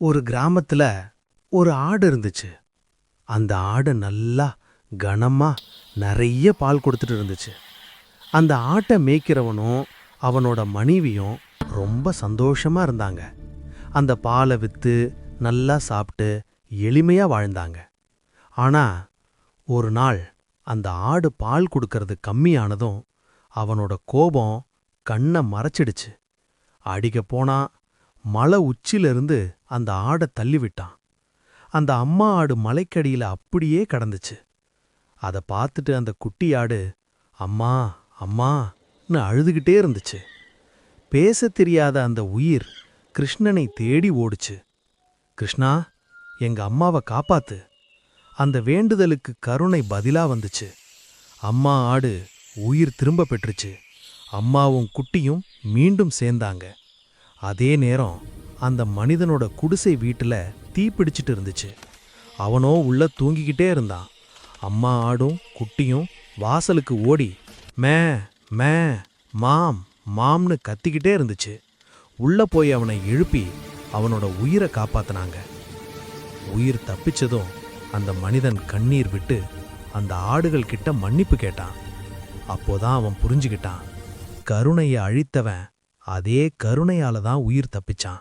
ஒரு கிராமத்துல ஒரு ஆடு இருந்துச்சு. அந்த ஆடு நல்லா கனமா நிறைய பால் கொடுத்துட்டு இருந்துச்சு. அந்த ஆட்டை மேய்க்கிறவனும் அவனோட மனைவியும் ரொம்ப சந்தோஷமா இருந்தாங்க. அந்த பாலை வித்து நல்லா சாப்பிட்டு எளிமையா வாழ்ந்தாங்க. ஆனா ஒரு நாள் அந்த ஆடு பால் கொடுக்கறது கம்மியானதும் அவனோட கோபம் கண்ணை மறைச்சிடுச்சு. அடிக்க போனா மலை உச்சிலிருந்து அந்த ஆடை தள்ளிவிட்டான். அந்த அம்மா ஆடு மலைக்கடியில அப்படியே கடந்துச்சு. அதை பார்த்துட்டு அந்த குட்டி ஆடு அம்மா அம்மான்னு அழுதுகிட்டே இருந்துச்சு. பேசத் தெரியாத அந்த உயிர் கிருஷ்ணனை தேடி ஓடுச்சு. கிருஷ்ணா, எங்க அம்மாவை காப்பாத்து. அந்த வேண்டுதலுக்கு கருணை பதிலா வந்துச்சு. அம்மா ஆடு உயிர் திரும்ப பெற்றுச்சு. அம்மாவும் குட்டியும் மீண்டும் சேர்ந்தாங்க. அதே நேரம் அந்த மனிதனோட குடிசை வீட்டுல தீ பிடிச்சிட்டு இருந்துச்சு. அவனோ உள்ள தூங்கிக்கிட்டே இருந்தான். அம்மா ஆடும் குட்டியும் வாசலுக்கு ஓடி மே மே மாம் மாம்னு கத்திக்கிட்டே இருந்துச்சு. உள்ள போய் அவனை எழுப்பி அவனோட உயிரை காப்பாத்தினாங்க. உயிர் தப்பிச்சதும் அந்த மனிதன் கண்ணீர் விட்டு அந்த ஆடுகள் கிட்ட மன்னிப்பு கேட்டான். அப்போதான் அவன் புரிஞ்சுக்கிட்டான், கருணையை அழித்தவன் அதே கருணையால தான் உயிர் தப்பிச்சான்.